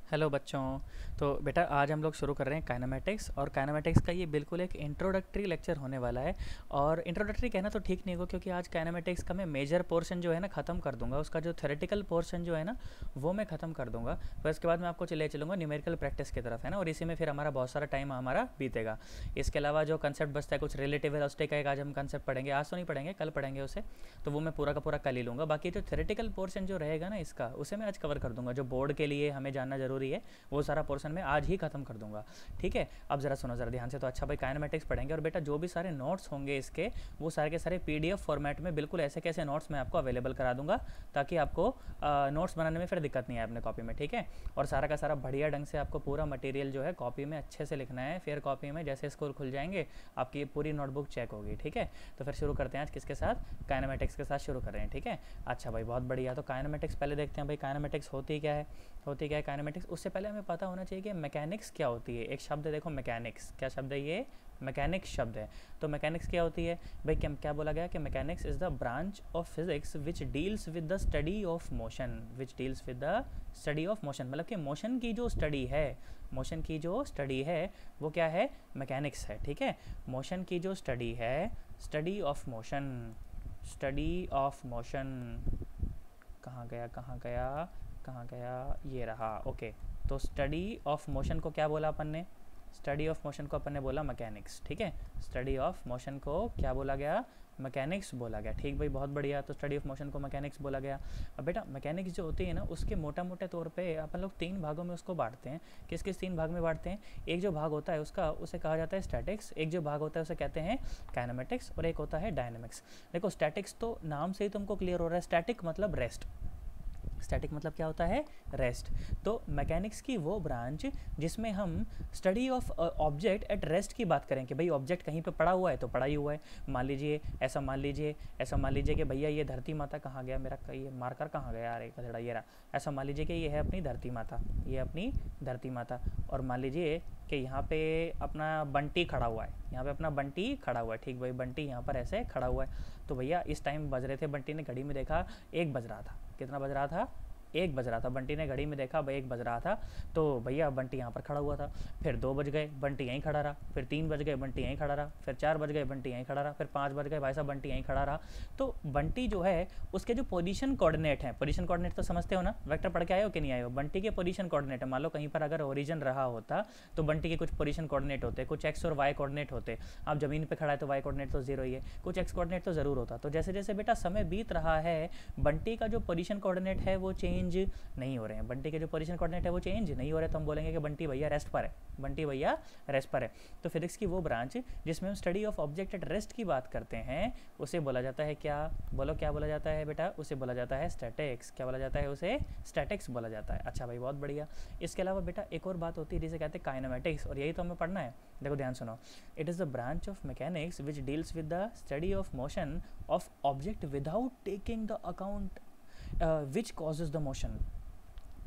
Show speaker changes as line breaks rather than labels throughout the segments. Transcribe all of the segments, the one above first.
Hello बच्चों। तो बेटा आज हम लोग शुरू कर रहे हैं काइनेमेटिक्स, और काइनेमेटिक्स का ये बिल्कुल एक इंट्रोडक्टरी लेक्चर होने वाला है। और इंट्रोडक्टरी कहना तो ठीक नहीं होगा, क्योंकि आज काइनेमेटिक्स का मैं मेजर पोर्शन जो है ना ख़त्म कर दूंगा। उसका जो थ्योरेटिकल पोर्शन जो है ना वो मैं ख़त्म कर दूंगा। फिर उसके बाद मैं आपको ले चलूँगा न्यूमेरिकल प्रैक्टिस की तरफ, है ना। और इसी में फिर हमारा बहुत सारा टाइम हमारा बीतेगा। इसके अलावा जो कंसेप्ट बचता है कुछ रिलेटिव वेलोसिटी का, एक आज हम कंसेप्ट पढ़ेंगे। आज तो नहीं पढ़ेंगे, कल पढ़ेंगे उसे। तो वो मैं पूरा का पूरा कल ही लूँगा। बाकी जो थ्योरेटिकल पोर्शन जो रहेगा ना इसका, उसे मैं आज कवर कर दूंगा। जो बोर्ड के लिए हमें जानना जरूरी है वो सारा पोर्शन में आज ही खत्म कर दूंगा। ठीक है, अब जरा सुनो जरा ध्यान से। तो अच्छा भाई, काइनेमेटिक्स पढ़ेंगे। और बेटा जो भी सारे नोट्स होंगे इसके, वो सारे के सारे पीडीएफ फॉर्मेट में बिल्कुल ऐसे कैसे नोट्स मैं आपको अवेलेबल करा दूंगा, ताकि आपको नोट्स बनाने में फिर दिक्कत नहीं आए अपने कॉपी में। ठीक है, और सारा का सारा बढ़िया ढंग से आपको पूरा मटेरियल जो है कॉपी में अच्छे से लिखना है। फिर कॉपी में जैसे स्कूल खुल जाएंगे आपकी पूरी नोटबुक चेक होगी। ठीक है, तो फिर शुरू करते हैं आज किसके साथ, काइनेमेटिक्स के साथ शुरू कर रहे हैं। ठीक है, अच्छा भाई बहुत बढ़िया। तो काइनेमेटिक्स पहले देखते हैं भाई, काइनेमेटिक्स होती क्या है। होती क्या है काइनेमेटिक्स, उससे पहले हमें पता होना चाहिए कि मैकेनिक्स क्या होती है। एक शब्द है देखो, मैकेनिक्स। क्या शब्द है ये, मैकेनिक्स शब्द है। तो मैकेनिक्स क्या होती है भाई, क्या बोला गया कि mechanics is the branch of physics which deals with the study of motion. Which deals with the study of motion, मतलब कि मोशन की जो स्टडी है, मोशन की जो स्टडी है वो क्या है, मैकेनिक्स है। ठीक है, मोशन की जो स्टडी है, study of motion, study of motion. कहाँ गया कहाँ गया कहाँ गया, ये रहा। ओके, तो स्टडी ऑफ मोशन को क्या बोला अपन ने, स्टडी ऑफ मोशन को अपन ने बोला मैकेनिक्स। ठीक है, स्टडी ऑफ मोशन को क्या बोला गया, मैकेनिक्स बोला गया। ठीक भाई, बहुत बढ़िया। तो स्टडी ऑफ मोशन को मैकेनिक्स बोला गया। अब बेटा मैकेनिक्स जो होती है ना, उसके मोटा मोटे तौर पे अपन लोग तीन भागों में उसको बांटते हैं। किस किस तीन भाग में बांटते हैं, एक जो भाग होता है उसका उसे कहा जाता है स्टैटिक्स, एक जो भाग होता है उसे कहते हैं काइनेमेटिक्स, और एक होता है डायनेमिक्स। देखो स्टैटिक्स तो नाम से ही तुमको क्लियर हो रहा है, स्टैटिक मतलब रेस्ट। स्टैटिक मतलब क्या होता है, रेस्ट। तो मैकेनिक्स की वो ब्रांच जिसमें हम study of object at rest की बात करें कि भाई ऑब्जेक्ट कहीं पे पड़ा हुआ है तो पड़ा ही हुआ है। मान लीजिए ऐसा, मान लीजिए कि भैया ये धरती माता कहाँ गया मेरा, ये मार्कर कहाँ गया, अरे गधेड़ा ये रहा। ऐसा मान लीजिए कि ये है अपनी धरती माता, ये अपनी धरती माता। और मान लीजिए कि यहाँ पे अपना बंटी खड़ा हुआ है, यहाँ पे अपना बंटी खड़ा हुआ है। ठीक भाई, बंटी यहाँ पर ऐसे खड़ा हुआ है। तो भैया इस टाइम बज रहे थे, बंटी ने घड़ी में देखा 1 बज रहा था। कितना बज रहा था, 1 बज रहा था। बंटी ने घड़ी में देखा भाई 1 बज रहा था, तो भैया बंटी यहाँ पर खड़ा हुआ था। फिर 2 बज गए, बंटी यहीं खड़ा रहा। फिर 3 बज गए, बंटी यहीं खड़ा रहा। फिर 4 बज गए, बंटी यहीं खड़ा रहा। फिर 5 बज गए, भाई साहब बंटी यहीं खड़ा रहा। तो बंटी जो है उसके जो पोजीशन कोऑर्डिनेट हैं, पोजीशन कोऑर्डिनेट तो समझते हो ना, वेक्टर पढ़ के आए हो कि नहीं आए हो। बंटी के पोजीशन कोऑर्डिनेट है, मान लो कहीं पर अगर ओरिजिन रहा होता तो बंटी के कुछ पोजीशन कोऑर्डिनेट होते, कुछ एक्स और वाई कोऑर्डिनेट होते। अब जमीन पे खड़ा है तो वाई कोऑर्डिनेट तो 0 ही है, कुछ एक्स कोऑर्डिनेट तो ज़रूर होता। तो जैसे जैसे बेटा समय बीत रहा है, बंटी का जो पोजीशन कोऑर्डिनेट है वो चेंज नहीं हो रहे हैं। बंटी के जो पोजीशन कोऑर्डिनेट है वो चेंज नहीं हो रहे, तो हम बोलेंगे कि बंटी भैया रेस्ट पर है, बंटी भैया रेस्ट पर है। तो फिजिक्स की वो ब्रांच जिसमें हम study of object at rest की बात करते हैं, उसे बोला जाता है क्या, बोलो क्या बोला जाता है बेटा, उसे बोला जाता है स्टैटिक्स। क्या बोला जाता है, उसे स्टैटिक्स बोला जाता है। अच्छा भाई बहुत बढ़िया। इसके अलावा बेटा एक और बात होती है जिसे कहते हैं काइनेमेटिक्स, और यही तो हमें पढ़ना है। देखो ध्यान सुनो, it is the branch of mechanics which deals with the study of motion of object without taking the account which causes the motion.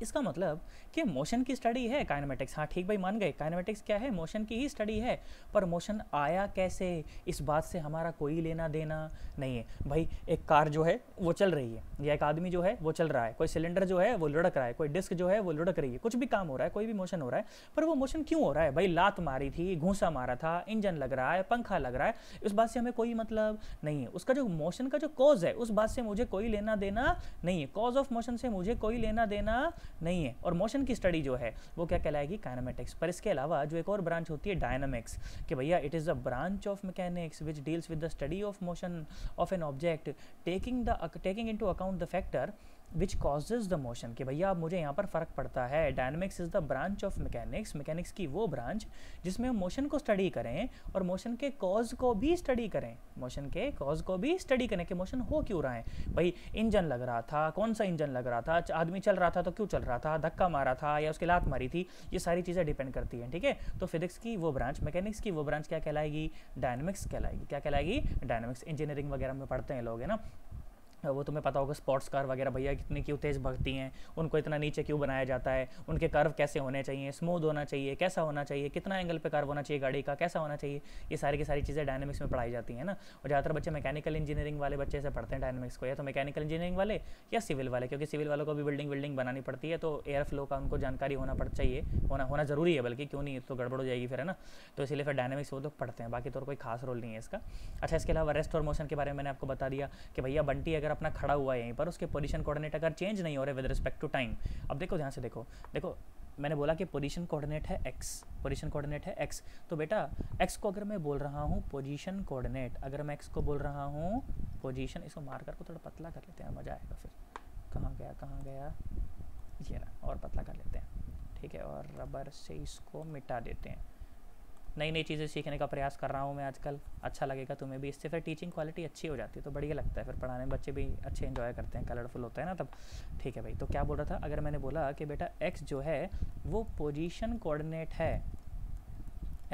इसका मतलब कि मोशन की स्टडी है काइनेमेटिक्स। हाँ ठीक भाई, मान गए, काइनेमेटिक्स क्या है, मोशन की ही स्टडी है। पर मोशन आया कैसे, इस बात से हमारा कोई लेना देना नहीं है। भाई एक कार जो है वो चल रही है, या एक आदमी जो है वो चल रहा है, कोई सिलेंडर जो है वो लुढ़क रहा है, कोई डिस्क जो है वो लुढ़क रही है, कुछ भी काम हो रहा है, कोई भी मोशन हो रहा है। पर वो मोशन क्यों हो रहा है, भाई लात मारी थी, घूसा मारा था, इंजन लग रहा है, पंखा लग रहा है, इस बात से हमें कोई मतलब नहीं है। उसका जो मोशन का जो कॉज है उस बात से मुझे कोई लेना देना नहीं है, कॉज ऑफ मोशन से मुझे कोई लेना देना नहीं है। और मोशन की स्टडी जो है वो क्या कहलाएगी, काइनेमेटिक्स। पर इसके अलावा जो एक और ब्रांच होती है डायनामिक्स, कि भैया it is the branch of mechanics which deals with the study of motion of an object taking into account the factor which causes the motion. कि भैया अब मुझे यहाँ पर फ़र्क पड़ता है, dynamics is the branch of mechanics, mechanics की वो ब्रांच जिसमें हम मोशन को स्टडी करें और मोशन के कॉज को भी स्टडी करें, मोशन के कॉज को भी स्टडी करें कि मोशन हो क्यों रहा है। भाई इंजन लग रहा था, कौन सा इंजन लग रहा था, आदमी चल रहा था तो क्यों चल रहा था, धक्का मारा था या उसकी लात मारी थी, ये सारी चीज़ें डिपेंड करती हैं। ठीक है, तो फिजिक्स की वो ब्रांच, मैकेनिक्स की वो ब्रांच क्या कहलाएगी, डायनामिक्स कहलाएगी। क्या कहलाएगी, डायनामिक्स। इंजीनियरिंग वगैरह में पढ़ते हैं लोग, है ना। वो तुम्हें पता होगा स्पोर्ट्स कार वगैरह भैया कितनी क्यों तेज़ भागती हैं, उनको इतना नीचे क्यों बनाया जाता है, उनके कर्व कैसे होने चाहिए, स्मूथ होना चाहिए, कैसा होना चाहिए, कितना एंगल पे कर्व होना चाहिए गाड़ी का, कैसा होना चाहिए, ये सारी की सारी चीज़ें डायनेमिक्स में पढ़ाई जाती हैं ना। और ज़्यादातर बच्चे मैकेनिकल इंजीनियरिंग वाले बच्चे से पढ़ते हैं डायनेमिक्स को, या तो मैकेनिकल इंजीनियरिंग वाले या सिविल वाले, क्योंकि सिविल वालों को भी बिल्डिंग बिल्डिंग बनानी पड़ती है, तो एयर फ्लो का उनको जानकारी होना चाहिए, होना ज़रूरी है, बल्कि क्यों नहीं तो गड़बड़ हो जाएगी फिर, है ना। तो इसीलिए फिर डायनेमिक्स वो तो पढ़ते हैं, बाकी तो और कोई खास रोल नहीं है इसका। अच्छा, इसके अलावा रेस्ट और मोशन के बारे में मैंने आपको बता दिया कि भैया बंटी अगर अपना खड़ा हुआ है पर उसके पोजीशन कोऑर्डिनेट अगर चेंज नहीं हो रहे विद रिस्पेक्ट टू टाइम। अब देखो ध्यान से देखो, मैंने बोला कि पोजीशन कोऑर्डिनेट है x, पोजीशन कोऑर्डिनेट है x, तो बेटा x को अगर मैं बोल रहा हूँ पोजीशन कोऑर्डिनेट, अगर मैं x को बोल रहा हूँ पोजीशन, इसको मार कर को थोड़ा पतला कर लेते हैं, मज़ा आएगा फिर। कहाँ गया, ये रहा, और पतला कर लेते हैं, ठीक है, और रबर से इसको मिटा देते हैं। नई नई चीज़ें सीखने का प्रयास कर रहा हूँ मैं आजकल, अच्छा लगेगा तुम्हें भी, इससे फिर टीचिंग क्वालिटी अच्छी हो जाती है, तो बढ़िया लगता है, फिर पढ़ाने में बच्चे भी अच्छे एंजॉय करते हैं, कलरफुल होता है ना तब। ठीक है भाई, तो क्या बोल रहा था, अगर मैंने बोला कि बेटा x जो है वो पोजीशन कोऑर्डिनेट है,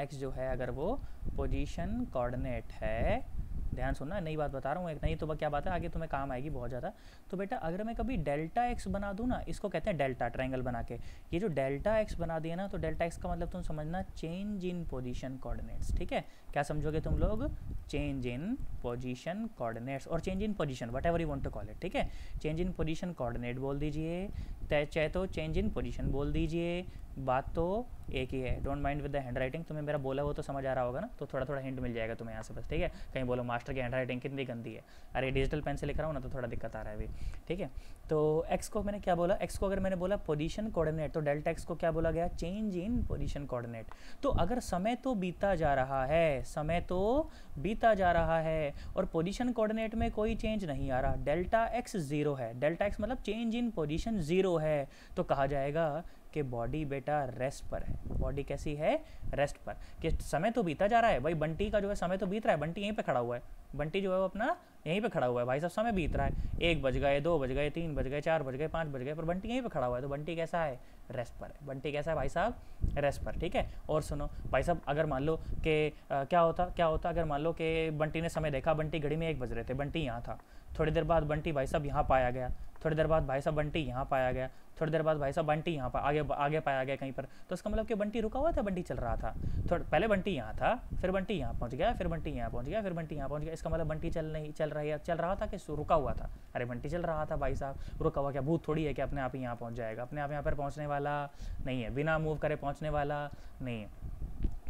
x जो है अगर वो पोजीशन कोऑर्डिनेट है, ध्यान सुनना, नई बात बता रहा हूँ, एक नई तो क्या बात है, आगे तुम्हें काम आएगी बहुत ज़्यादा। तो बेटा अगर मैं कभी डेल्टा एक्स बना दूँ ना, इसको कहते हैं डेल्टा, ट्रायंगल बना के, ये जो डेल्टा एक्स बना दिया ना, तो डेल्टा एक्स का मतलब तुम समझना चेंज इन पोजीशन कोऑर्डिनेट्स, ठीक है। क्या समझोगे तुम लोग, चेंज इन पोजीशन कोऑर्डिनेट्स, और change in position whatever you want to call it, ठीक है। चेंज इन पोजीशन कोऑर्डिनेट बोल दीजिए, चाहे तो चेंज इन पोजीशन बोल दीजिए, बात तो एक ही है। Don't mind with the hand writing, तुम्हें मेरा बोला वो तो समझ आ रहा होगा ना, तो थोड़ा थोड़ा हिंट मिल जाएगा तुम्हें यहाँ से बस, ठीक है। कहीं बोलो मास्टर की हैंड राइटिंग कितनी गंदी है, अरे डिजिटल पेन से लिख रहा हूँ ना, तो थोड़ा दिक्कत आ रहा है अभी, ठीक है। तो एक्स को मैंने क्या बोला, एक्स को अगर मैंने बोला पोजीशन कोऑर्डिनेट, तो डेल्टा एक्स को क्या बोला गया, चेंज इन पोजीशन कोऑर्डिनेट। तो अगर समय तो बीता जा रहा है, समय तो बीता जा रहा है और पोजीशन कोऑर्डिनेट में कोई चेंज नहीं आ रहा, डेल्टा एक्स जीरो है, डेल्टा एक्स मतलब चेंज इन पोजीशन जीरो है, तो कहा जाएगा कि बॉडी बेटा रेस्ट पर है, बॉडी कैसी है, रेस्ट पर। कि समय तो बीता जा रहा है भाई, बंटी का जो है समय तो बीत रहा है, बंटी यहीं पे खड़ा हुआ है, बंटी जो है वो अपना यहीं पे खड़ा हुआ है भाई साहब, समय बीत रहा है, 1 बज गए, 2 बज गए, 3 बज गए, 4 बज गए, 5 बज गए, पर बंटी यहीं पे खड़ा हुआ है, तो बंटी कैसा है, रेस्ट पर है, बंटी कैसा है भाई साहब, रेस्ट पर, ठीक है। और सुनो भाई साहब, अगर मान लो कि क्या होता अगर मान लो कि बंटी ने समय देखा, बंटी घड़ी में 1 बज रहे थे, बंटी यहाँ था, थोड़ी देर बाद बंटी भाई साहब यहाँ पाया गया, थोड़ी देर बाद भाई साहब बंटी यहाँ पाया गया, थोड़ी देर बाद भाई साहब बंटी यहाँ पर आगे पाया गया कहीं पर, तो इसका मतलब कि बंटी रुका हुआ था, बंटी चल रहा था, पहले बंटी यहाँ था, फिर बंटी यहाँ पहुँच गया, फिर बंटी यहाँ पहुँच गया, फिर बंटी यहाँ पहुँच गया, इसका मतलब बंटी चल रहा था कि रुका हुआ था, अरे बंटी चल रहा था भाई साहब, रुका हुआ क्या भूत थोड़ी है कि अपने आप ही यहाँ पहुँच जाएगा, अपने आप यहाँ पर पहुँचने वाला नहीं है, बिना मूव करे पहुँचने वाला नहीं है।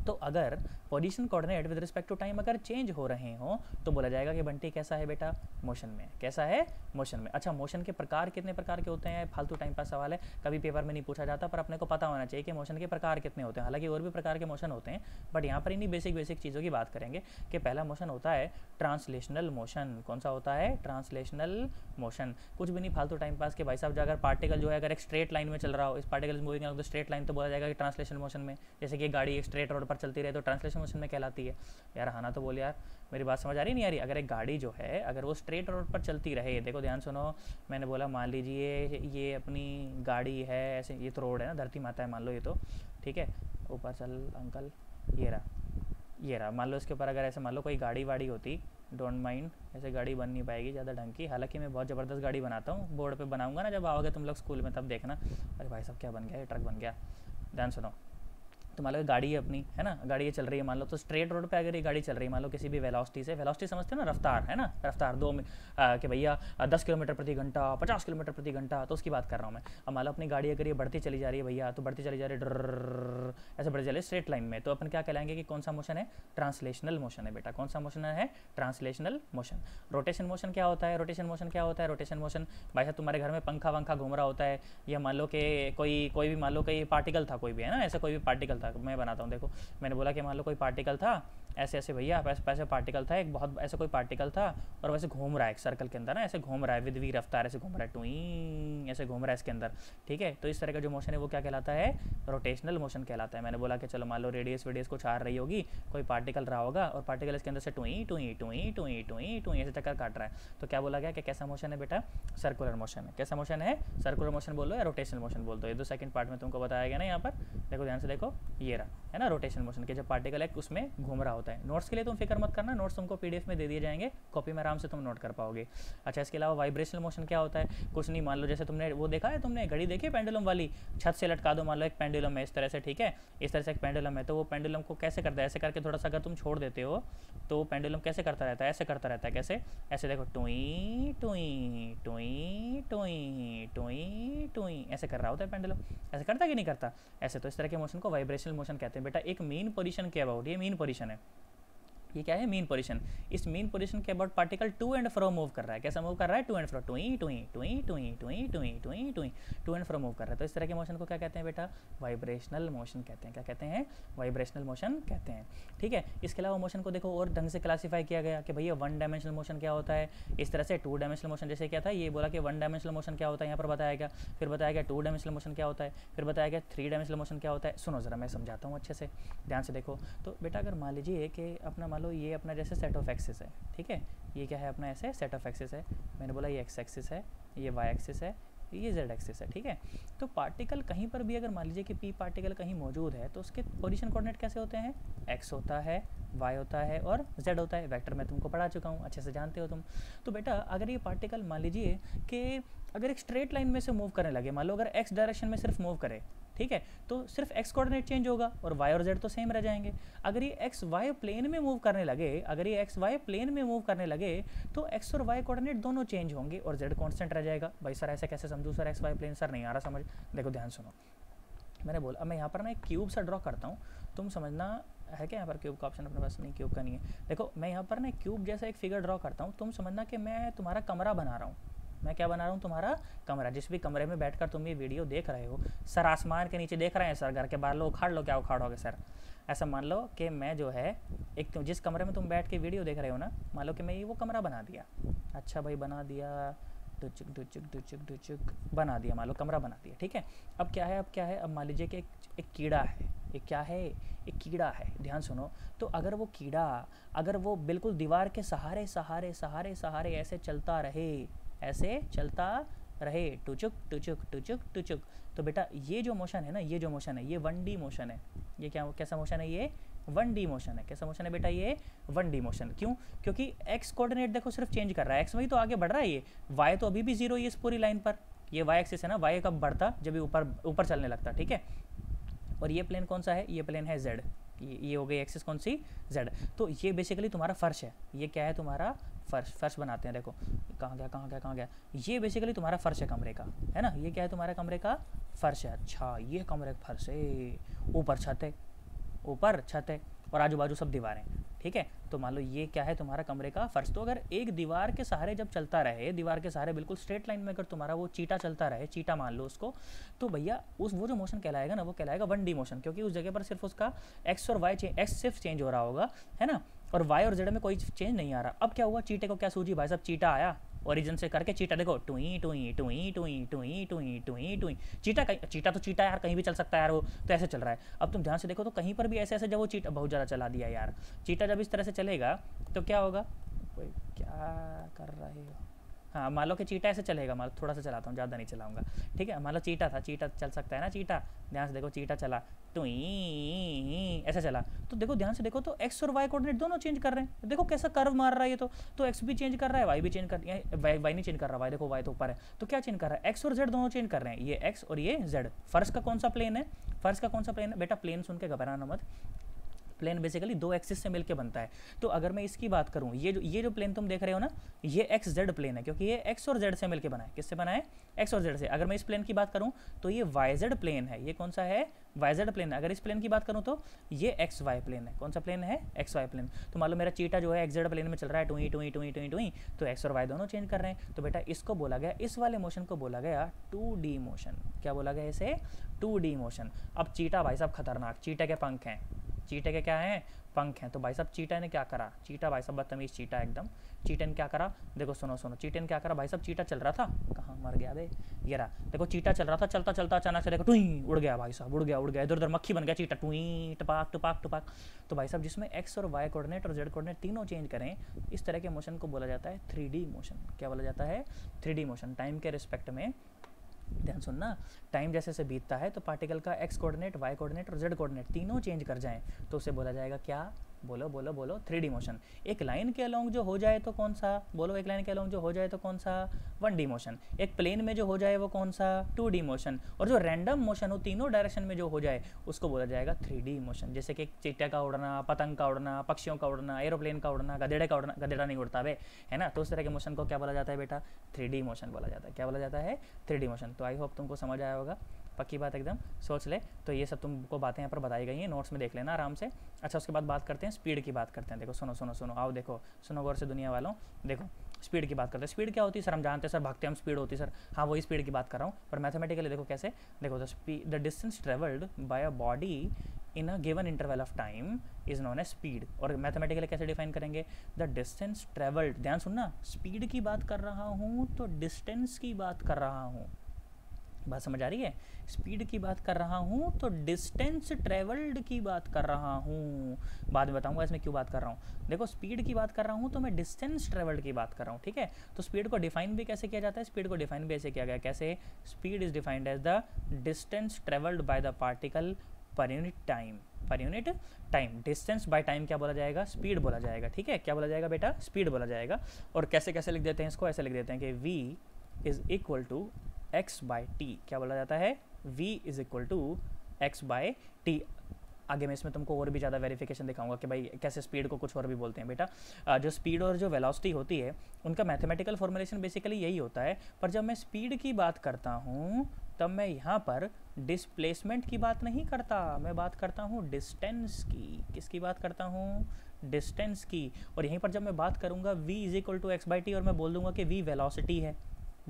तो अगर position coordinate with respect to time अगर चेंज हो रहे हो, तो बोला जाएगा कि बंटी कैसा है बेटा, मोशन में, कैसा है, मोशन में। अच्छा, मोशन के प्रकार कितने प्रकार के होते हैं, फालतू टाइम पास सवाल है, कभी पेपर में नहीं पूछा जाता, पर अपने को पता होना चाहिए कि मोशन के प्रकार कितने होते हैं। हालांकि और भी प्रकार के मोशन होते हैं, बट यहाँ पर इन्हीं बेसिक चीज़ों की बात करेंगे कि पहला मोशन होता है ट्रांसलेशनल मोशन। कौन सा होता है, ट्रांसलेशनल मोशन। कुछ भी नहीं, फालतू टाइम पास के भाई साहब, अगर पार्टिकल जो है अगर एक स्ट्रेट लाइन में चल रहा हो, इस particle moving along the straight line, तो बोला जाएगा कि ट्रांसलेशनल मोशन में। जैसे कि गाड़ी एक स्ट्रेट रोड पर चलती रहे तो ट्रांसलेशनल मोशन में कहलाती है। यार हाँ ना, तो बोल यार, मेरी बात समझ आ रही नहीं आ रही। अगर एक गाड़ी जो है अगर वो स्ट्रेट रोड पर चलती रहे, देखो ध्यान सुनो, मैंने बोला मान लीजिए ये अपनी गाड़ी है, ऐसे ये तो रोड है ना, धरती माता है मान लो ये तो, ठीक है, ऊपर चल अंकल, ये रहा, मान लो इसके ऊपर अगर ऐसे मान लो कोई गाड़ी वाड़ी होती, डोंट माइंड, ऐसे गाड़ी बन नहीं पाएगी ज़्यादा ढंग की, हालांकि मैं बहुत ज़बरदस्त गाड़ी बनाता हूँ, बोर्ड पे बनाऊंगा ना जब आओगे तुम लोग स्कूल में, तब देखना। अरे भाई साहब क्या बन गया, ये ट्रक बन गया। ध्यान सुनो, तो मान लो गाड़ी है अपनी, है ना, गाड़ी ये चल रही है मान लो, तो स्ट्रेट रोड पे अगर ये गाड़ी चल रही है मान लो किसी भी वेलोसिटी से, वेलोसिटी समझते हो ना, रफ्तार, है ना, रफ्तार कि भैया 10 किलोमीटर प्रति घंटा, 50 किलोमीटर प्रति घंटा, तो उसकी बात कर रहा हूँ मैं। अब मान लो अपनी गाड़ी अगर ये बढ़ती चली जा रही है भैया, तो बढ़ती चली जा रही है, ऐसे बढ़ती चली स्ट्रेट लाइन में, तो अपन क्या कहलाएंगे कि कौन सा मोशन है, ट्रांसलेशनल मोशन है बेटा। कौन सा मोशन है, ट्रांसलेशनल मोशन। रोटेशन मोशन क्या होता है, रोटेशन मोशन क्या होता है, रोटेशन मोशन भाई साहब तुम्हारे घर में पंखा वंखा घूम रहा होता है, या मान लो कि कोई भी मान लो कि पार्टिकल था, कोई भी, है ना, ऐसा कोई भी पार्टिकल था, मैं बनाता हूँ, देखो मैंने बोला कि मान लो कोई पार्टिकल था, ऐसे भैया ऐसे पार्टिकल था, एक बहुत ऐसा कोई पार्टिकल था, और वैसे घूम रहा है एक सर्कल के अंदर ना, ऐसे घूम रहा है विद वी रफ्तार, ऐसे घूम रहा है, टुई ऐसे घूम रहा है इसके अंदर, ठीक है। तो इस तरह का जो मोशन है वो क्या कहलाता है, रोटेशनल मोशन कहलाता है। मैंने बोला कि चलो मान लो रेडियस कुछ आ रही होगी, कोई पार्टिकल रहा होगा, और पार्टिकल इसके अंदर से टुई टुई टुई टुई टुई टुई ऐसे चक्कर काट रहा है, तो क्या बोला गया कि कैसा मोशन है बेटा, सर्कुलर मोशन है। कैसा मोशन है, सर्कुलर मोशन बोल दो या रोटेशनल मोशन बोल दो, ये दो सेकंड पार्ट में तुमको बताया गया ना। यहाँ पर देखो ध्यान से देखो, ये रहा, है ना, रोटेशनल मोशन के जब पार्टिकल है उसमें घूम रहा होता होता है। नोट्स के लिए तुम फिक्र मत करना, नोट्स तुमको पीडीएफ में दे दिए जाएंगे, कॉपी में आराम से तुम नोट कर पाओगे। अच्छा, इसके अलावा वाइब्रेशनल मोशन क्या होता है? कुछ नहीं, मान लो जैसे तुमने वो देखा है, तुमने घड़ी देखी पेंडुलम वाली, छत से लटका दो, मान लो एक पेंडुलम है इस तरह से, ठीक है, इस तरह से एक पेंडुलम है, तो वो पेंडुलम को कैसे करता है, ऐसे करके थोड़ा सा अगर तुम छोड़ देते हो तो पेंडुलम कैसे करता रहता है, ऐसे करता रहता है, कैसे, ऐसे देखो, टुई टुई टुई टुई टुई टुई, ऐसे कर रहा होता है पेंडुलम, ऐसे करता है कि नहीं करता, ऐसे। तो इस तरह के मोशन को वाइब्रेशनल मोशन कहते हैं। बेटा एक मीन पोजीशन के अबाउट, ये मीन पोजीशन है, ये क्या है, मीन पोजीशन। इस मीन पोजीशन के about particle to and fro move कर रहा है, कैसा मूव कर रहा है, टू एंड फ्रो, टुई टुई टुई टुई टुई टुई टुई टुई, टू एंड फ्रो मूव कर रहा है। तो इस तरह के मोशन को क्या कहते हैं बेटा, वाइब्रेशनल मोशन कहते हैं। क्या कहते हैं, वाइब्रेशनल मोशन कहते हैं, ठीक है। इसके अलावा मोशन को देखो और ढंग से क्लासीफाई किया गया कि भैया वन डायमेंशनल मोशन क्या होता है, इस तरह से टू डायमेंशनल मोशन, जैसे क्या था, ये बोला कि वन डायमेंशनल मोशन क्या होता है, यहाँ पर बताया गया, फिर बताया गया टू डायमेंशनल मोशन क्या होता है, फिर बताया गया थ्री डायमेंशनल मोशन क्या होता है। सुनो जरा मैं समझाता हूँ अच्छे से, ध्यान से देखो। तो बेटा अगर मान लीजिए कि अपना, मान लो ये अपना जैसे सेट ऑफ एक्सिस है, ठीक है, ये क्या है अपना, ऐसे सेट ऑफ एक्सिस है, मैंने बोला ये एक्स एक्सिस है, ये वाई एक्सिस है, ये जेड एक्सिस है, ठीक है। तो पार्टिकल कहीं पर भी अगर मान लीजिए कि पी पार्टिकल कहीं मौजूद है तो उसके पोजीशन कोऑर्डिनेट कैसे होते हैं, एक्स होता है, वाई होता है और जेड होता है। वेक्टर मैं तुमको पढ़ा चुका हूँ, अच्छे से जानते हो तुम। तो बेटा अगर ये पार्टिकल मान लीजिए कि अगर एक स्ट्रेट लाइन में से मूव करने लगे, मान लो अगर एक्स डायरेक्शन में सिर्फ मूव करे, ठीक है, तो सिर्फ एक्स कोऑर्डिनेट चेंज होगा और वाई और जेड तो सेम रह जाएंगे। अगर ये एक्स वाई प्लेन में मूव करने लगे, अगर ये एक्स वाई प्लेन में मूव करने लगे तो एक्स और वाई कोऑर्डिनेट दोनों चेंज होंगे और जेड कांस्टेंट रह जाएगा। भाई सर ऐसे कैसे समझूं sir, X Y plane, sir नहीं आ रहा समझ। देखो ध्यान सुनो, मैंने बोला, अब मैं यहाँ पर ना एक क्यूब सा ड्रॉ करता हूँ, तुम समझना है क्या, यहाँ पर क्यूब का ऑप्शन अपने पास नहीं, क्यूब का नहीं है। देखो मैं यहाँ पर ना एक क्यूब जैसा एक फिगर ड्रॉ करता हूँ, तुम समझना कि मैं तुम्हारा कमरा बना रहा हूँ। मैं क्या बना रहा हूँ, तुम्हारा कमरा। जिस भी कमरे में बैठकर तुम ये वीडियो देख रहे हो, सर आसमान के नीचे देख रहे हैं, सर घर के बाहर लो, उखाड़ लो, क्या उखाड़ोगे सर, ऐसा मान लो कि मैं जो है एक, जिस कमरे में तुम बैठ के वीडियो देख रहे हो ना, मान लो कि मैं ये वो कमरा बना दिया। अच्छा भाई बना दिया, डुचुक डुचुक डुचुक डुचुक बना दिया, मान लो कमरा बना दिया, ठीक है। अब क्या है, अब क्या है, अब मान लीजिए कि एक कीड़ा है, एक क्या है, एक कीड़ा है, ध्यान सुनो। तो अगर वो कीड़ा, अगर वो बिल्कुल दीवार के सहारे सहारे सहारे सहारे ऐसे चलता रहे, ऐसे चलता रहे, टुचुक टुचुक टुचुक टुचुक, तो बेटा ये जो मोशन है ना, ये जो मोशन है, ये 1D मोशन है। ये क्या, कैसा मोशन है, ये 1D मोशन है। कैसा मोशन है बेटा, ये 1D मोशन। क्यों, क्योंकि एक्स कोऑर्डिनेट देखो सिर्फ चेंज कर रहा है, एक्स वही तो आगे बढ़ रहा है, ये वाई तो अभी भी जीरो ही इस पूरी लाइन पर। ये वाई एक्सिस है ना, वाई कब बढ़ता, जब भी ऊपर ऊपर चलने लगता, ठीक है। और ये प्लेन कौन सा है, ये प्लेन है जेड, ये हो गई एक्सिस कौन सी, जेड। तो ये बेसिकली तुम्हारा फर्श है, ये क्या है तुम्हारा फर्श, फर्श बनाते हैं, देखो कहाँ गया कहाँ गया कहाँ गया, ये बेसिकली तुम्हारा फर्श है कमरे का, है ना, ये क्या है तुम्हारा कमरे का फर्श है। अच्छा ये कमरे का फर्श है, ऊपर छत है, ऊपर छत है और आजू बाजू सब दीवारें, ठीक है। तो मान लो ये क्या है तुम्हारा कमरे का फर्श। तो अगर एक दीवार के सहारे जब चलता रहे, दीवार के सहारे बिल्कुल स्ट्रेट लाइन में अगर तुम्हारा वो चीटा चलता रहे, चीटा मान लो उसको, तो भैया उस वो जो मोशन कहलाएगा ना, वो कहलाएगा 1D मोशन, क्योंकि उस जगह पर सिर्फ उसका एक्स और वाई एक्स सिर्फ चेंज हो रहा होगा, है ना, और वाई और जेड में कोई चेंज नहीं आ रहा। अब क्या हुआ, चीटे को क्या सूझी, भाई साहब चीटा आया, ओरिजिन से करके चीटा देखो, टुई टुई टुई टुई टुई टुई टुई टुई, चीटा चीटा तो चीटा यार, कहीं भी चल सकता है यार वो, तो ऐसे चल रहा है। अब तुम ध्यान से देखो तो कहीं पर भी ऐसे ऐसे, जब वो चीटा बहुत ज़्यादा चला दिया यार, चीटा जब इस तरह से चलेगा तो क्या होगा, क्या कर रहे हो, हाँ मान लो कि चीटा ऐसे चलेगा, मान थोड़ा सा चलाता हूँ, ज़्यादा नहीं चलाऊंगा, ठीक है। मान लो चीटा था, चीटा चल सकता है ना चीटा, ध्यान से देखो चीटा चला, टुई ऐसा चला, तो देखो ध्यान से देखो तो एक्स और वाई कोऑर्डिनेट दोनों चेंज कर रहे हैं, देखो कैसा कर्व मार रहा है ये, तो एक्स भी चेंज कर रहा है, वाई भी चेंज कर रहा है, वाई नहीं चेंज कर रहा, वाई देखो वाई तो ऊपर है, तो क्या चेंज कर रहा है, एक्स और जेड दोनों चेंज कर रहे हैं, ये एक्स और ये जेड। फर्श का कौन सा प्लेन है, फर्श का कौन सा प्लेन है बेटा, प्लेन सुन के घबराना मत, प्लेन बेसिकली दो एक्सिस से मिलकर बनता है। तो अगर मैं इसकी बात करूं, ये जो प्लेन तुम देख रहे हो ना, ये एक्स जेड प्लेन है, क्योंकि ये एक्स और जेड से मिलकर बना है। किससे बना है, एक्स और जेड से। अगर मैं इस प्लेन की बात करूं तो ये वाई जेड प्लेन है, ये कौन सा है, वाई जेड प्लेन है। अगर इस प्लेन की बात करूं तो ये एक्स वाई प्लेन है, कौन सा प्लेन है, एक्स वाई प्लेन। तो मान लो मेरा चीटा जो है एक्स जेड प्लेन में चल रहा है, टुई टुई टुई टुई टुई, तो एक्स और वाई दोनों चेंज कर रहे हैं। तो बेटा इसको बोला गया, इस वाले मोशन को बोला गया 2D मोशन। क्या बोला गया इसे, 2D मोशन। अब चीटा भाई साहब खतरनाक, चीटे के पंख हैं, चीटे के क्या हैं, पंख हैं। तो भाई साहब चीटा ने क्या करा, चीटा भाई साहब बदतमीज चीटा एकदम, चीटे ने क्या करा, देखो सुनो सुनो, चीटे ने क्या करा भाई साहब, चीटा चल रहा था, कहाँ मर गया बे, ये रहा, देखो चीटा चल रहा था, चलता चलता अचानक से देखो टुई उड़ गया भाई साहब, उड़ गया इधर उधर मक्खी बन गया चीटा, टुई टपाक टपाक टपाक। तो भाई साहब जिसमें एक्स और वाई कोऑर्डिनेट और जेड कोऑर्डिनेट तीनों चेंज करें, इस तरह के मोशन को बोला जाता है 3D मोशन। क्या बोला जाता है, 3D मोशन। टाइम के रिस्पेक्ट में ध्यान सुनना, टाइम जैसे से बीतता है तो पार्टिकल का एक्स कोऑर्डिनेट, वाई कोऑर्डिनेट और जेड कोऑर्डिनेट तीनों चेंज कर जाएं तो उसे बोला जाएगा क्या, बोलो बोलो बोलो, 3D मोशन। एक लाइन के अलोंग जो हो जाए तो कौन सा, बोलो, एक लाइन के अलोंग जो हो जाए तो कौन सा, 1D मोशन। एक प्लेन में जो हो जाए वो कौन सा, 2D मोशन। और जो रैंडम मोशन हो तीनों डायरेक्शन में जो हो जाए उसको बोला जाएगा 3D मोशन। जैसे कि चींटे का उड़ना, पतंग का उड़ना, पक्षियों का उड़ना, एरोप्लेन का उड़ना, गधेड़े का उड़ना, गधेड़ा नहीं उड़ता बे, है ना। तो उस तरह के मोशन को क्या बोला जाता है बेटा, 3D मोशन बोला जाता है। क्या बोला जाता है, 3D मोशन। तो आई होप तुमको समझ आया होगा, पक्की बात एकदम, सोच ले। तो ये सब तुमको बातें यहाँ पर बताई गई हैं, नोट्स में देख लेना आराम से। अच्छा, उसके बाद बात करते हैं स्पीड की, बात करते हैं। देखो सुनो सुनो सुनो, आओ देखो, सुनो गौर से दुनिया वालों, देखो स्पीड की बात करते हैं। स्पीड क्या होती है सर, हम जानते हैं सर, भागते हम स्पीड होती है सर, हाँ वही स्पीड की बात कर रहा हूँ, पर मैथमेटिकली देखो कैसे। देखो the distance travelled by a body in a given interval of time is known as speed. और मैथमेटिकली कैसे डिफाइन करेंगे, द डिस्टेंस ट्रेवल्ड, ध्यान सुनना, स्पीड की बात कर रहा हूँ तो डिस्टेंस की बात कर रहा हूँ, बात समझ आ रही है। स्पीड की बात कर रहा हूँ तो डिस्टेंस ट्रेवल्ड की बात कर रहा हूँ, बाद में बताऊंगा इसमें क्यों बात कर रहा हूँ। देखो स्पीड की बात कर रहा हूँ तो मैं डिस्टेंस ट्रेवल्ड की बात कर रहा हूँ, ठीक है। तो स्पीड को डिफाइन भी कैसे किया जाता है, स्पीड को डिफाइन भी ऐसे किया गया, कैसे, speed is defined as the distance travelled by the particle per unit time, per unit time. Distance by time क्या बोला जाएगा, स्पीड बोला जाएगा, ठीक है। क्या बोला जाएगा बेटा, स्पीड बोला जाएगा। और कैसे कैसे लिख देते हैं इसको, ऐसे लिख देते हैं कि v is equal to x by T. क्या बोला जाता है, v is equal to x by T. आगे मैं इसमें तुमको और भी ज़्यादा वेरिफिकेशन दिखाऊंगा कि भाई कैसे स्पीड को कुछ और भी बोलते हैं बेटा। जो स्पीड और जो वेलोसिटी होती है उनका मैथमेटिकल फॉर्मुलेशन बेसिकली यही होता है। पर जब मैं स्पीड की बात करता हूँ तब मैं यहाँ पर डिस्प्लेसमेंट की बात नहीं करता, मैं बात करता हूँ डिस्टेंस की। किसकी बात करता हूँ, डिस्टेंस की। और यहीं पर जब मैं बात करूँगा v is equal to X by T और मैं बोल दूंगा कि v वेलोसिटी है,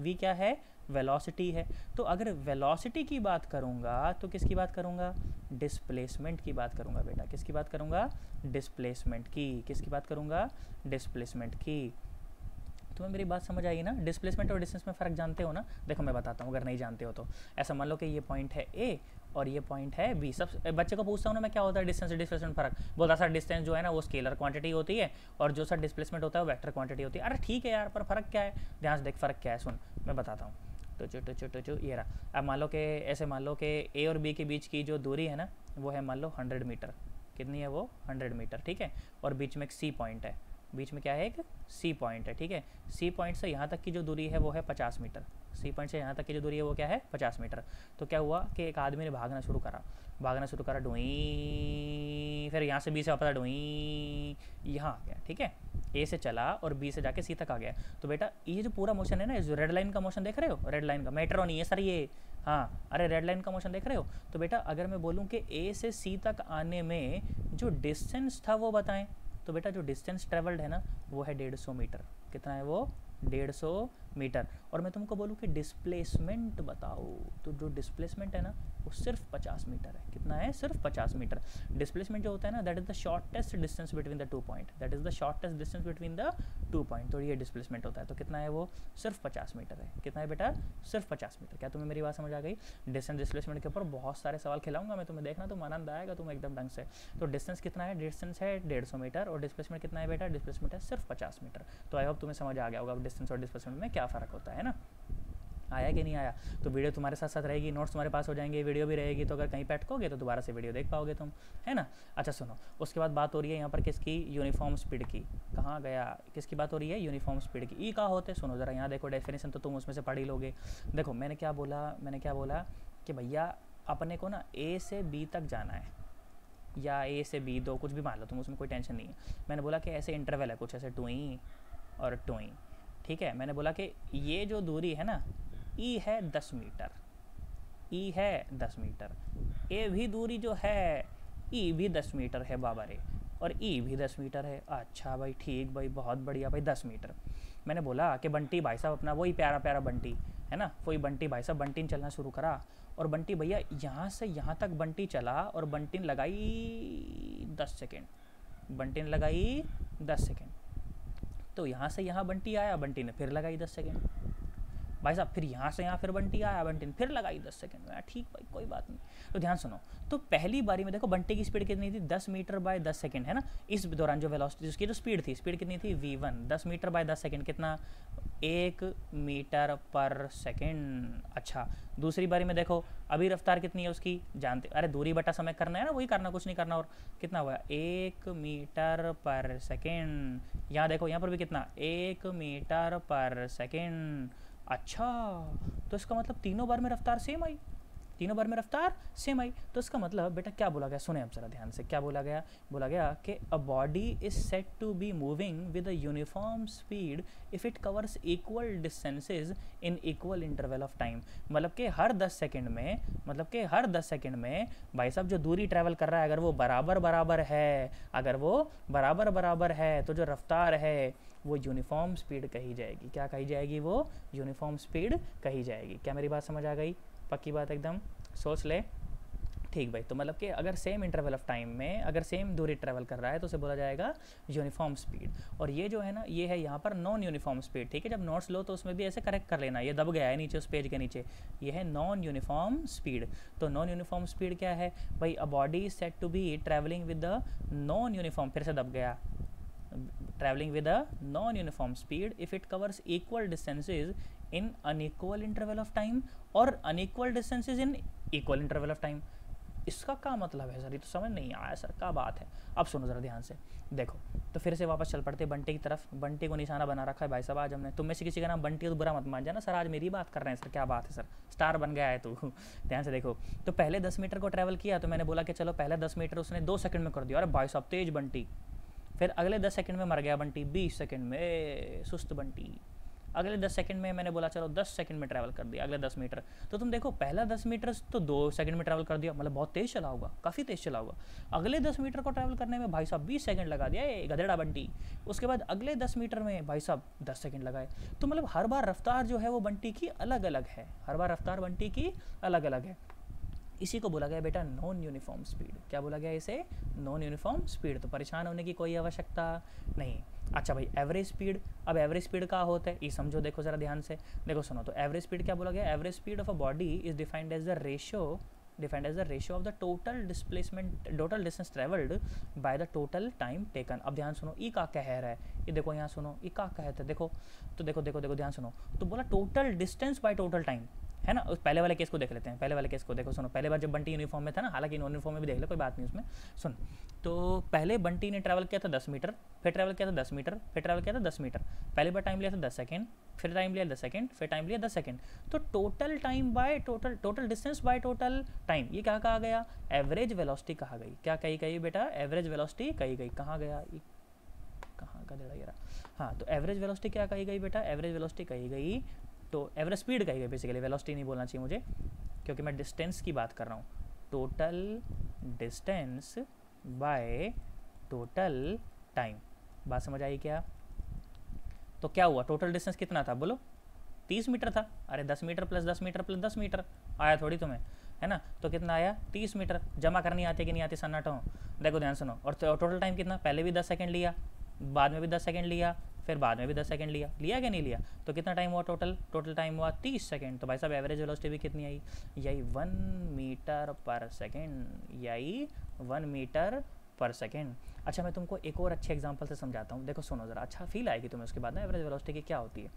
v क्या है, वेलोसिटी है। तो अगर वेलोसिटी की बात करूँगा तो किसकी बात करूँगा, डिस्प्लेसमेंट की बात करूँगा बेटा। किसकी बात करूँगा, डिस्प्लेसमेंट की। किसकी बात करूँगा, डिस्प्लेसमेंट की। तुम्हें मेरी बात समझ आई ना, डिस्प्लेसमेंट और डिस्टेंस में फ़र्क जानते हो ना। देखो मैं बताता हूँ अगर नहीं जानते हो तो। ऐसा मान लो कि ये पॉइंट है ए और ये पॉइंट है बी। सब बच्चे को पूछता हूँ ना मैं, क्या होता है डिस्टेंस और डिस्प्लेसमेंट फ़र्क, बोलता सर डिस्टेंस जो है ना वो स्केलर क्वांटिटी होती है और जो सर डिस्प्लेसमेंट होता है वो वेक्टर क्वांटिटी होती है। अरे ठीक है यार, पर फ़र्क क्या है, ध्यान से देख फ़र्क क्या है, सुन मैं बताता हूँ। तो ये रहा। अब मान लो कि ऐसे मान लो कि ए और बी के बीच की जो दूरी है ना वो है मान लो 100 मीटर। कितनी है वो, 100 मीटर, ठीक है। और बीच में एक सी पॉइंट है, बीच में क्या है, एक सी पॉइंट है, ठीक है। सी पॉइंट से यहाँ तक की जो दूरी है वो है 50 मीटर। सी पॉइंट से यहाँ तक की जो दूरी है वो क्या है, 50 मीटर। तो क्या हुआ कि एक आदमी ने भागना शुरू करा, डोई, फिर यहाँ से बी से वापस डोई, यहाँ आ गया, ठीक है। ए से चला और बी से जाके सी तक आ गया। तो बेटा ये जो पूरा मोशन है ना, जो रेड लाइन का मोशन देख रहे हो, रेड लाइन का मेट्रो नहीं है सर ये, हाँ अरे रेड लाइन का मोशन देख रहे हो। तो बेटा अगर मैं बोलूँ कि ए से सी तक आने में जो डिस्टेंस था वो बताएं, तो बेटा जो डिस्टेंस ट्रेवल्ड है ना वो है 150 मीटर। कितना है वो, 150 मीटर। और मैं तुमको बोलूँ कि डिस्प्लेसमेंट बताओ, तो जो डिस्प्लेसमेंट है ना वो सिर्फ 50 मीटर है। कितना है, सिर्फ 50 मीटर। डिस्प्लेसमेंट जो होता है ना that is the shortest distance between the 2 point, that is the shortest distance between the 2 point. तो ये डिस्प्लेसमेंट होता है। तो कितना है वो, सिर्फ 50 मीटर है। कितना है बेटा, सिर्फ 50 मीटर। क्या तुम्हें मेरी बात समझ आ गई। डिस्टेंस डिस्प्लेसमेंट के ऊपर बहुत सारे सवाल खिलाऊंगा मैं तुम्हें, देखना तुम आनंद आएगा तुम्हें एकदम ढंग से। तो डिस्टेंस कितना है, डिस्टेंस है 150 मीटर और डिस्प्लेसमेंट कितना है बेटा, डिस्प्लेसमेंट है सिर्फ 50 मीटर। तो आई होप तुम्हें समझ आ गया होगा डिस्टेंस और डिस्प्लेसमेंट में क्या फ़र्क होता है ना। आया कि नहीं आया। तो वीडियो तुम्हारे साथ साथ रहेगी, नोट्स तुम्हारे पास हो जाएंगे, वीडियो भी रहेगी। तो अगर कहीं पे अटकोगे तो दोबारा से वीडियो देख पाओगे तुम, है ना। अच्छा सुनो, उसके बाद बात हो रही है यहाँ पर किसकी, यूनिफॉर्म स्पीड की। कहाँ गया, किसकी बात हो रही है, यूनिफॉर्म स्पीड की। ई कहाँ होते, सुनो ज़रा यहाँ देखो, डेफिनेशन तो तुम उसमें से पढ़ ही लोगे। देखो मैंने क्या बोला कि भैया अपने को ना ए से बी तक जाना है, या ए से बी, दो कुछ भी मान लो तुम, उसमें कोई टेंशन नहीं है। मैंने बोला कि ऐसे इंटरवल है कुछ ऐसे टूई और टूई, ठीक है। मैंने बोला कि ये जो दूरी है ना ई है 10 मीटर, ई है 10 मीटर। ए भी दूरी जो है ई भी 10 मीटर है बाबा रे, और ई भी 10 मीटर है। अच्छा भाई ठीक भाई, बहुत बढ़िया भाई, 10 मीटर। मैंने बोला कि बंटी भाई साहब अपना वही प्यारा प्यारा बंटी है ना, वही बंटी भाई साहब, बंटी ने चलना शुरू करा। और बंटी भैया यहाँ से यहाँ तक बंटी चला और बंटी ने लगाई 10 सेकेंड, बंटी ने लगाई 10 सेकेंड। तो यहाँ से यहाँ बंटी आया, बंटी ने फिर लगाई 10 सेकेंड। भाई साहब फिर यहाँ से यहाँ फिर बंटी आया, बंटी ने फिर लगाई 10 सेकंड में, ठीक भाई कोई बात नहीं। तो ध्यान सुनो, तो पहली बारी में देखो बंटी की स्पीड कितनी थी, 10 मीटर बाय 10 सेकंड, है ना। इस दौरान जो वेलोसिटी उसकी जो स्पीड थी, स्पीड कितनी थी v1, 10 मीटर बाय 10 सेकंड कितना, 1 मीटर पर सेकंड। अच्छा दूसरी बारी में देखो अभी रफ्तार कितनी है उसकी, जानते, अरे दूरी बटा समय करना है ना, वही करना, कुछ नहीं करना, और कितना हुआ 1 मीटर पर सेकंड। यहाँ देखो यहाँ पर भी कितना, 1 मीटर पर सेकंड। अच्छा तो इसका मतलब तीनों बार में रफ्तार सेम आई, तीनों बार में रफ्तार सेम आई। तो इसका मतलब बेटा क्या बोला गया, सुने अब जरा ध्यान से, क्या बोला गया, बोला गया कि a body is said to be moving with a uniform speed if it covers equal distances in equal interval of time. मतलब कि हर 10 सेकंड में, मतलब कि हर 10 सेकंड में भाई साहब जो दूरी ट्रैवल कर रहा है अगर वो बराबर बराबर है, अगर वो बराबर बराबर है तो जो रफ्तार है वो यूनिफॉर्म स्पीड कही जाएगी। क्या कही जाएगी, वो यूनिफॉर्म स्पीड कही जाएगी। क्या मेरी बात समझ आ गई, पक्की बात एकदम, सोच ले, ठीक भाई। तो मतलब कि अगर सेम इंटरवल ऑफ टाइम में अगर सेम दूरी ट्रैवल कर रहा है तो उसे बोला जाएगा यूनिफॉर्म स्पीड। और ये जो है ना, ये है यहाँ पर नॉन यूनिफॉर्म स्पीड, ठीक है। जब नोट्स लो तो उसमें भी ऐसे करेक्ट कर लेना, ये दब गया है नीचे उस पेज के नीचे, ये है नॉन यूनिफॉर्म स्पीड। तो नॉन यूनिफॉर्म स्पीड क्या है भाई, a body is said to be travelling with the non uniform, फिर से दब गया, traveling with a non-uniform speed if it covers equal distances in unequal interval of time or unequal distances in equal interval of time। इसका क्या मतलब है sir, ये तो समझ नहीं आया सर, क्या बात है। अब सुनो ज़रा ध्यान से, देखो तो फिर से वापस चल पड़ते बंटी की तरफ। बंटी को निशाना बना रखा है भाई साहब, आज हमने, तुम में से किसी का नाम बंटी है तो बुरा मत मान जाना सर, आज मेरी बात कर रहे हैं सर, क्या बात है सर, स्टार बन गया है तू। ध्यान से देखो, तो पहले 10 मीटर को ट्रैवल किया तो मैंने बोला कि चलो पहले 10 मीटर उसने 2 सेकंड में कर दिया, अरे भाई साहब तेज बंटी। फिर अगले 10 सेकंड में मर गया बंटी, 20 सेकंड में सुस्त बंटी। अगले 10 सेकंड में मैंने बोला चलो 10 सेकंड में ट्रैवल कर दिया अगले 10 मीटर। तो तुम देखो पहला 10 मीटर तो 2 सेकंड में ट्रैवल कर दिया, मतलब बहुत तेज़ चला होगा, काफ़ी तेज़ चला होगा। अगले 10 मीटर को ट्रैवल करने में भाई साहब 20 सेकंड लगा दिया, ये गधेड़ा बंटी। उसके बाद अगले 10 मीटर में भाई साहब 10 सेकंड लगाए। तो मतलब हर बार रफ्तार जो है वो बंटी की अलग अलग है, हर बार रफ्तार बंटी की अलग अलग है। इसी को बोला गया बेटा नॉन यूनिफॉर्म स्पीड। क्या बोला गया इसे, नॉन यूनिफॉर्म स्पीड। तो परेशान होने की कोई आवश्यकता नहीं। अच्छा भाई एवरेज स्पीड, अब एवरेज स्पीड क्या होता है ये समझो, देखो ज़रा ध्यान से, देखो सुनो। तो एवरेज स्पीड क्या बोला गया, average speed of a body is defined as the ratio of the total displacement, total distance travelled by the total time taken. अब ध्यान सुनो, ई का कह रहा है, ये देखो यहाँ सुनो, ई का कहते हैं, देखो तो देखो ध्यान सुनो। तो बोला total distance by total time, है ना। उस पहले वाले केस को देख लेते हैं, पहले वाले केस को देखो, सुनो। पहले बार जब बंटी यूनिफॉर्म में था ना, हालांकि नॉन यूनिफॉर्म में भी देख लो, कोई बात नहीं उसमें, सुन। तो पहले बंटी ने ट्रैवल किया था 10 मीटर, फिर ट्रैवल किया था 10 मीटर, फिर ट्रैवल किया था 10 मीटर। पहली बार टाइम लिया था 10 सेकंड, फिर टाइम लिया 10 सेकंड, फिर टाइम लिया 10 सेकंड। तो total time by total distance by total time, ये क्या कहा गया, एवरेज वेलोसिटी कहा गई। क्या कही गई बेटा, एवरेज वेलोसिटी कही गई। कहाँ गया, कहाँ का जरा ये रहा, हाँ। तो एवरेज वेलोसिटी क्या कही गई बेटा, एवरेज वेलोसिटी कही गई, तो एवरेज स्पीड कही गई बेसिकली, वेलोसिटी नहीं बोलना चाहिए मुझे क्योंकि मैं डिस्टेंस की बात कर रहा हूँ। Total distance by total time, बात समझ आई क्या। तो क्या हुआ, टोटल डिस्टेंस कितना था बोलो, 30 मीटर था। अरे 10 metre plus 10 metre plus 10 metre आया थोड़ी तुम्हें, है ना। तो कितना आया, 30 मीटर। जमा करनी आती है कि नहीं आती सन्नाटो, देखो ध्यान सुनो। और टोटल टाइम कितना, पहले भी 10 सेकंड लिया, बाद में भी 10 सेकंड लिया, फिर बाद में भी 10 सेकंड लिया कि नहीं लिया। तो कितना टाइम हुआ, टोटल टाइम हुआ 30 सेकंड। तो भाई साहब एवरेज वेलोसिटी भी कितनी आई, यही 1 मीटर पर सेकंड, यही 1 मीटर पर सेकेंड। अच्छा मैं तुमको एक और अच्छे एग्जांपल से समझाता हूँ, देखो सुनो ज़रा, अच्छा फील आएगी तुम्हें उसके बाद ना एवरेज वेलोसिटी की क्या होती है।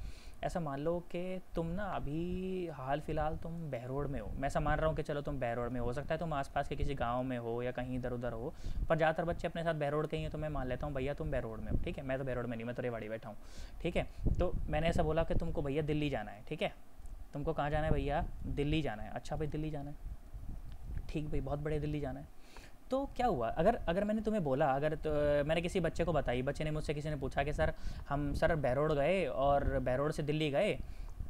ऐसा मान लो कि तुम ना अभी हाल फिलहाल तुम बहरोड में हो, मैं ऐसा मान रहा हूँ कि चलो तुम बहरोड में हो सकता है तुम आसपास के किसी गांव में हो या कहीं इधर उधर हो, पर ज़्यादातर बच्चे अपने साथ बहरोड के ही हैं, तो मैं मान लेता हूँ भैया तुम बहरोड में हो, ठीक है। मैं तो बहरोड में नहीं, मैं तो रेवाड़ी बैठा हूँ, ठीक है। तो मैंने ऐसा बोला कि तुमको भैया दिल्ली जाना है, ठीक है। तुमको कहाँ जाना है भैया, दिल्ली जाना है। अच्छा भाई दिल्ली जाना है, ठीक भाई, बहुत बढ़िया, दिल्ली जाना है। तो क्या हुआ, अगर मैंने तुम्हें बोला, अगर तो मैंने किसी बच्चे को बताई, बच्चे ने मुझसे, किसी ने पूछा कि सर हम सर बहरोड गए और बहरोड से दिल्ली गए,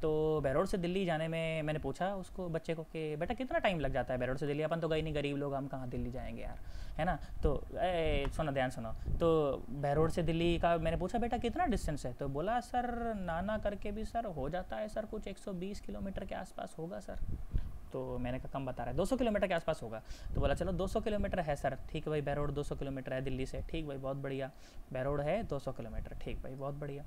तो बहरोड से दिल्ली जाने में मैंने पूछा उसको, बच्चे को, कि बेटा कितना टाइम लग जाता है बहरोड से दिल्ली, अपन तो गए नहीं, गरीब लोग, हम कहाँ दिल्ली जाएंगे यार, है ना। तो सुनो ध्यान सुनो, तो बहरोड से दिल्ली का मैंने पूछा बेटा कितना डिस्टेंस है, तो बोला सर नाना करके भी सर हो जाता है सर कुछ 120 किलोमीटर के आसपास होगा सर। तो मैंने कहा कम बता रहा है, 200 किलोमीटर के आसपास होगा। तो बोला चलो 200 किलोमीटर है सर, ठीक है भाई, बहरोड 200 किलोमीटर है दिल्ली से, ठीक भाई बहुत बढ़िया, बहरोड है 200 किलोमीटर, ठीक भाई बहुत बढ़िया।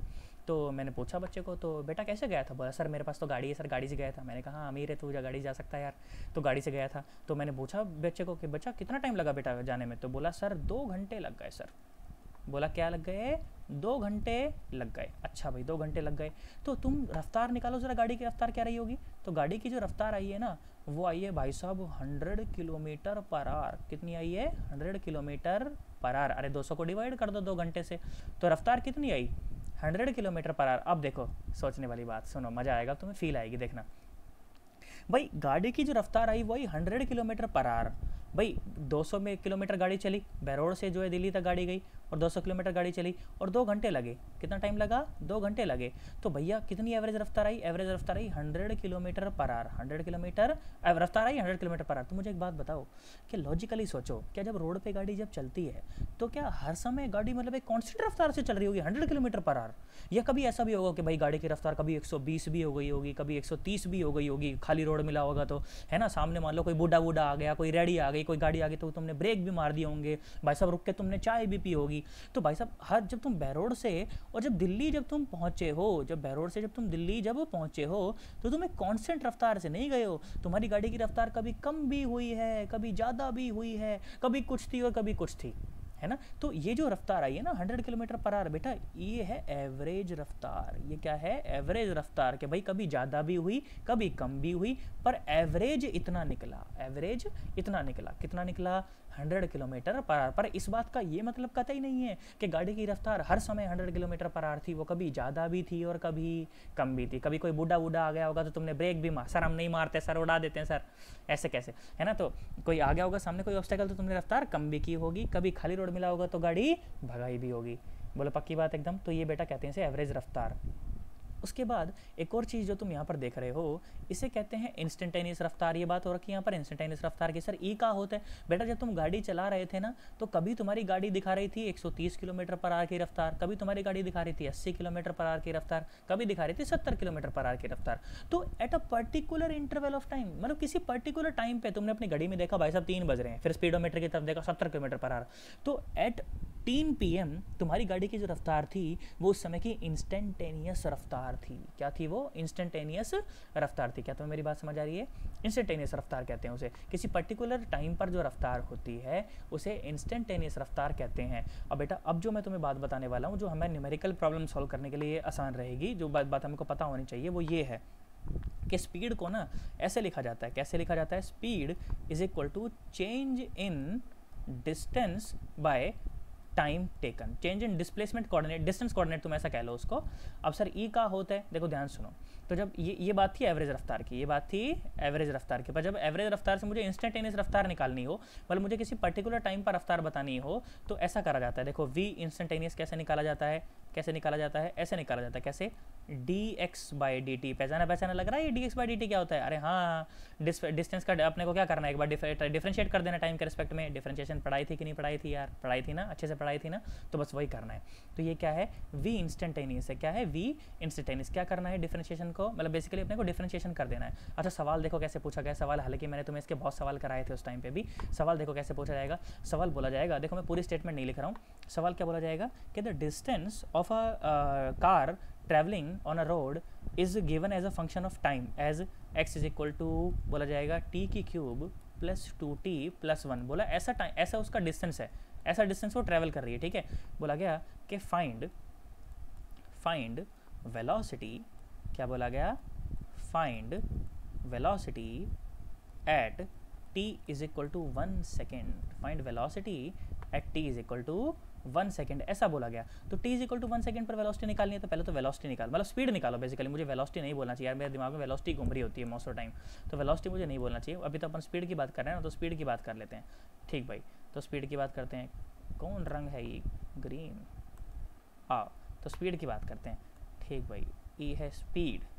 तो मैंने पूछा बच्चे को, तो बेटा कैसे गया था? बोला सर मेरे पास तो गाड़ी है सर, गाड़ी से गया था। मैंने कहा हाँ अमीर है तू, गाड़ी जा सकता है यार, तो गाड़ी से गया था। तो मैंने पूछा बच्चे को कि बच्चा कितना टाइम लगा बेटा जाने में? तो बोला सर 2 घंटे लग गए सर। बोला क्या लग गए? 2 घंटे लग गए। अच्छा भाई 2 घंटे लग गए, तो तुम रफ्तार निकालो ज़रा, गाड़ी की रफ्तार क्या रही होगी? तो गाड़ी की जो रफ्तार आई है ना, वो आई है भाई साहब 100 किलोमीटर पर आवर। कितनी आई है? 100 किलोमीटर पर आवर। अरे 200 को डिवाइड कर दो 2 घंटे से, तो रफ्तार कितनी आई? 100 किलोमीटर पर आवर। अब देखो सोचने वाली बात, सुनो मज़ा आएगा तुम्हें, फील आएगी, देखना भाई। गाड़ी की जो रफ्तार आई वही 100 किलोमीटर पर आवर। भाई 200 में किलोमीटर गाड़ी चली, बेरोड से जो है दिल्ली तक गाड़ी गई, और 200 किलोमीटर गाड़ी चली, और 2 घंटे लगे। कितना टाइम लगा? 2 घंटे लगे। तो भैया कितनी एवरेज रफ्तार आई? एवरेज रफ्तार आई 100 किलोमीटर पर आवर। 100 किलोमीटर रफ्तार आई 100 किलोमीटर पर आवर। तो मुझे एक बात बताओ कि लॉजिकली सोचो, क्या जब रोड पे गाड़ी जब चलती है तो क्या हर समय गाड़ी मतलब एक कॉन्स्टेंट रफ्तार से चल रही होगी 100 किलोमीटर पर आवर? या कभी ऐसा भी होगा कि भाई गाड़ी की रफ्तार कभी 120 भी हो गई होगी, कभी 130 भी हो गई होगी, खाली रोड मिला होगा तो, है ना? सामने मान लो कोई बूढ़ा बूढ़ा आ गया, कोई रेडी आ गई, कोई गाड़ी आ गई, तो तुमने ब्रेक भी मार दिए होंगे भाई साहब, रुक के तुमने चाय भी पी होगी। तो भाई साहब हर जब तुम बेरोड से और जब दिल्ली जब तुम पहुंचे हो, जब बेरोड से जब तुम दिल्ली जब पहुंचे हो, तो तुम एक कांस्टेंट रफ्तार से नहीं गए हो। तुम्हारी गाड़ी की रफ्तार कभी कम भी हुई है, कभी ज़्यादा भी हुई है, कभी कुछ थी और कभी कुछ थी, है ना? तो ये जो रफ्तार आई है ना 100 किलोमीटर पर आवर, बेटा ये है एवरेज रफ्तार। ये क्या है? एवरेज रफ्तार। कि भाई कभी ज़्यादा भी हुई, कभी कम भी हुई, पर एवरेज इतना निकला। एवरेज इतना निकला। कितना निकला? 100 किलोमीटर पर आवर। पर इस बात का ये मतलब कतई नहीं है कि गाड़ी की रफ्तार हर समय 100 किलोमीटर पर आवर थी। वो कभी ज़्यादा भी थी और कभी कम भी थी। कभी कोई बूढ़ा बूढ़ा आ गया होगा तो तुमने ब्रेक भी मार, सर हम नहीं मारते सर, उड़ा देते हैं सर, ऐसे कैसे, है ना? तो कोई आ गया होगा सामने कोई ऑब्स्टेकल, तो तुमने रफ्तार कम भी की होगी। कभी खाली रोड मिला होगा तो गाड़ी भगाई भी होगी। बोलो पक्की बात एकदम? तो ये बेटा कहते हैं इसे एवरेज रफ्तार। उसके बाद एक और चीज़ जो तुम यहाँ पर देख रहे हो, इसे कहते हैं इंस्टेंटेनियस रफ्तार। ये बात हो रखी है यहाँ पर इंस्टेंटेनियस रफ्तार की। सर ई का होता है? बेटा जब तुम गाड़ी चला रहे थे ना, तो कभी तुम्हारी गाड़ी दिखा रही थी 130 किलोमीटर पर आवर की रफ्तार, कभी तुम्हारी गाड़ी दिखा रही थी 80 किलोमीटर पर आवर की रफ्तार, कभी दिखा रही थी 70 किलोमीटर पर आवर की रफ्तार। तो at a particular interval of time, मतलब किसी पर्टिकुलर टाइम पे तुमने अपनी घड़ी में देखा भाई साहब 3 बज रहे हैं, फिर स्पीडोमीटर की तरफ देखा 70 किलोमीटर पर आवर, तो एट 3 PM तुम्हारी गाड़ी की जो रफ्तार थी वो उस समय की इंस्टेंटेनियस रफ्तार थी। क्या थी वो? इंस्टेंटेनियस रफ्तार थी। क्या तुम्हें मेरी बात समझ आ रही है? इंस्टेंटेनियस रफ्तार कहते हैं उसे। किसी पर्टिकुलर टाइम पर जो रफ्तार होती है उसे इंस्टेंटेनियस रफ्तार कहते हैं। अब बेटा अब जो मैं तुम्हें बात बताने वाला हूँ, जो हमें न्यूमेरिकल प्रॉब्लम सॉल्व करने के लिए आसान रहेगी, जो बात हमको पता होनी चाहिए, वो ये है कि स्पीड को ना ऐसे लिखा जाता है। कैसे लिखा जाता है? Speed is equal to change in distance by time taken, change in displacement coordinate, distance coordinate तुम ऐसा कह लो उसको। अब सर ई का होता है, देखो ध्यान सुनो, तो जब ये बात थी एवरेज रफ्तार की, ये बात थी एवरेज रफ्तार की, पर जब एवरेज रफ्तार से मुझे इंस्टेंटेनियस रफ्तार निकालनी हो, मतलब मुझे किसी पर्टिकुलर टाइम पर रफ्तार बतानी हो, तो ऐसा करा जाता है। देखो वी इंस्टेंटेनियस कैसे निकाला जाता है? कैसे निकाला जाता है? ऐसे निकाला जाता है। कैसे? dx/dt। पहचाना पहचाना लग रहा है ये dx/dt क्या होता है? अरे हाँ, डिस्टेंस का अपने को क्या करना है, एक बार डिफरेंशिएट कर देना टाइम के रिस्पेक्ट में। डिफरेंशिएशन पढ़ाई थी कि नहीं पढ़ाई थी यार? पढ़ाई थी ना, अच्छे से पढ़ाई थी ना, तो बस वही करना है। तो ये क्या है? वी इंस्टेंटेनियस है। क्या है? V instantaneous. क्या करना है? डिफरेंशिएशन को, मतलब बेसिकली अपने को डिफरेंशिएशन कर देना है। अच्छा सवाल देखो कैसे पूछा गया सवाल, हालांकि मैंने तुम्हें इसके बहुत सवाल कराए थे उस टाइम पे भी। सवाल देखो कैसे पूछा जाएगा। सवाल बोला जाएगा, देखो मैं पूरी स्टेटमेंट नहीं लिख रहा हूँ, सवाल क्या बोला जाएगा कि the distance of a car traveling on a road is given as a function of time as x is equal to बोला जाएगा t की क्यूब प्लस 2t प्लस 1। बोला ऐसा टाइम, ऐसा उसका डिस्टेंस है, ऐसा डिस्टेंस वो ट्रैवल कर रही है, ठीक है। बोला गया कि फाइंड वेलोसिटी, क्या बोला गया? Find velocity at t is equal to 1 second. Find velocity at t is equal to 1 second, ऐसा बोला गया। तो t is equal to 1 second पर वेलोसिटी निकालनी है, तो पहले तो वेलोसिटी निकाल, मतलब स्पीड निकालो बेसिकली। मुझे वेलोसिटी नहीं बोलना चाहिए यार, मेरे दिमाग में वेलोसिटी घूम रही होती है मोस्ट ऑफ टाइम, तो वेलोसिटी मुझे नहीं बोलना चाहिए। अभी तो अपन स्पीड की बात कर रहे हैं ना, तो स्पीड की बात कर लेते हैं, ठीक भाई। तो स्पीड की बात करते हैं। कौन रंग है ये? ग्रीन। हाँ, तो स्पीड की बात करते हैं, ठीक भाई। ये है स्पीड।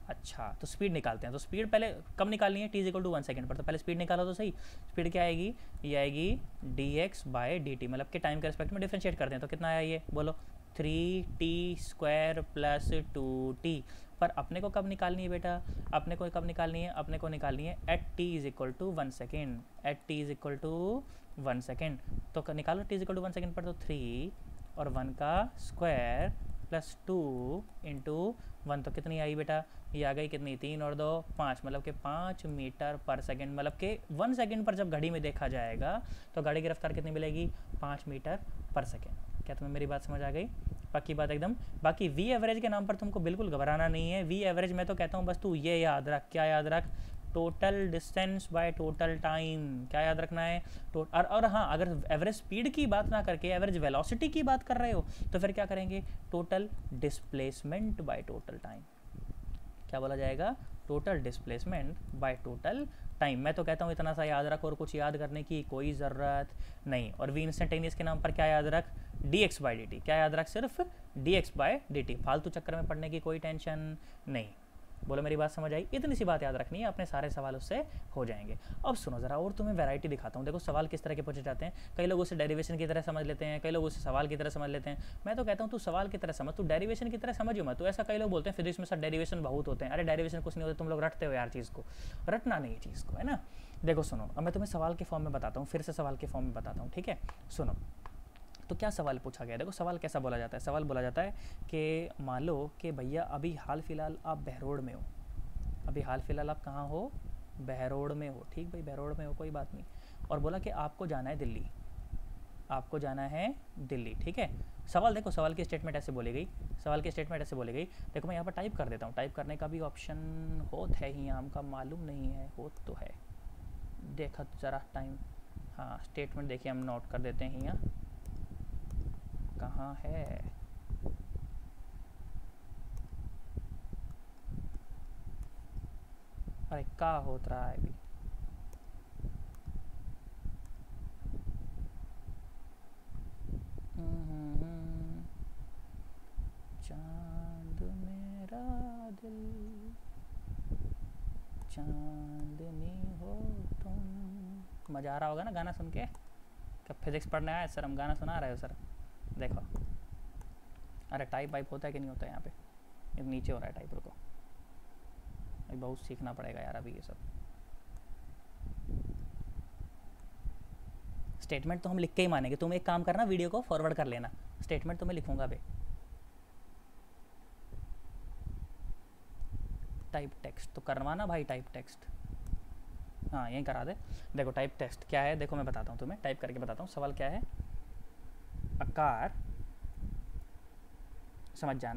अच्छा, तो स्पीड निकालते हैं। तो स्पीड पहले कब निकालनी है? t is equal to 1 second पर, तो पहले स्पीड निकालो तो सही। स्पीड क्या आएगी? ये आएगी dx/dt, मतलब कि टाइम के रिस्पेक्ट में डिफरेंशिएट करते हैं, तो कितना आया ये बोलो? 3t² plus 2t। पर अपने को कब निकालनी है बेटा? अपने को कब निकालनी है? अपने को निकालनी है at t is equal to 1 second. At t is equal to 1 second, तो निकालो t is equal to 1 second पर, तो 3 और 1 का स्क्वायर प्लस 2 इंटू 1, तो कितनी आई बेटा, ये आ गई कितनी, 3 और 2 5, मतलब कि 5 मीटर पर सेकेंड, मतलब कि 1 सेकेंड पर जब घड़ी में देखा जाएगा तो गाड़ी की रफ्तार कितनी मिलेगी, 5 मीटर पर सेकेंड। क्या तुम्हें मेरी बात समझ आ गई, पक्की बात एकदम। बाकी वी एवरेज के नाम पर तुमको बिल्कुल घबराना नहीं है। वी एवरेज मैं तो कहता हूँ बस तू ये याद रख, क्या याद रख, total distance by total time, क्या याद रखना है, और हाँ, अगर एवरेज स्पीड की बात ना करके एवरेज वेलोसिटी की बात कर रहे हो तो फिर क्या करेंगे, total displacement by total time. क्या बोला जाएगा, total displacement by total time. मैं तो कहता हूँ इतना सा याद रख और कुछ याद करने की कोई ज़रूरत नहीं। और वी इंस्टेंटेनियस के नाम पर क्या याद रख, dx बाई dt, क्या याद रख, सिर्फ dx बाय dt, फालतू चक्कर में पढ़ने की कोई टेंशन नहीं। बोलो मेरी बात समझ आई, इतनी सी बात याद रखनी है, अपने सारे सवाल उससे हो जाएंगे। अब सुनो ज़रा और तुम्हें वैरायटी दिखाता हूँ। देखो सवाल किस तरह के पूछे जाते हैं, कई लोग उसे डेरिवेशन की तरह समझ लेते हैं, कई लोग उसे सवाल की तरह समझ लेते हैं। मैं तो कहता हूँ तू सवाल की तरह समझ, तू डेरिवेशन की तरह समझ मत। तो ऐसा कई लोग बोलते हैं फिजिक्स में सर डेरिवेशन बहुत होते हैं, अरे डेरिवेशन कुछ नहीं होते, तुम लोग रटते हो यार चीज़ को, रटना नहीं चीज़ को, है ना। देखो सुनो, अब मैं तुम्हें सवाल के फॉर्म में बताता हूँ, फिर से सवाल के फॉर्म में बताता हूँ, ठीक है। सुनो, तो क्या सवाल पूछा गया, देखो सवाल कैसा बोला जाता है। सवाल बोला जाता है कि मान लो कि भैया अभी हाल फिलहाल आप बहरोड में हो, अभी हाल फिलहाल आप कहाँ हो, बहरोड में हो, ठीक भाई बहरोड में हो, कोई बात नहीं। और बोला कि आपको जाना है दिल्ली, आपको जाना है दिल्ली, ठीक है। सवाल देखो, सवाल की स्टेटमेंट ऐसे बोली गई, सवाल की स्टेटमेंट ऐसे बोली गई। देखो मैं यहाँ पर टाइप कर देता हूँ, टाइप करने का भी ऑप्शन होत है ही, हमका मालूम नहीं है, होत तो है, देखा ज़रा टाइम, हाँ स्टेटमेंट देखिए हम नोट कर देते हैं यहाँ, कहाँ है, अरे क्या होत रहा है अभी, चांद मेरा दिल, चांदनी हो तुम। मज़ा आ रहा होगा ना गाना सुन के, कब फिजिक्स पढ़ने आए सर, हम गाना सुना रहे हो सर, देखो। अरे टाइप वाइप होता है कि नहीं होता है यहाँ पे, ये नीचे हो रहा है टाइप, रुको अभी बहुत सीखना पड़ेगा यार अभी ये सब। स्टेटमेंट तो हम लिख के ही मानेंगे, तुम एक काम करना वीडियो को फॉरवर्ड कर लेना, स्टेटमेंट तो मैं लिखूंगा बे। टाइप टेक्स्ट तो करवाना भाई, टाइप टेक्स्ट, हाँ यहीं करा दे। देखो टाइप टेक्स्ट क्या है, देखो मैं बताता हूँ तुम्हें, टाइप करके बताता हूँ। सवाल क्या है, आकार, समझ जाना।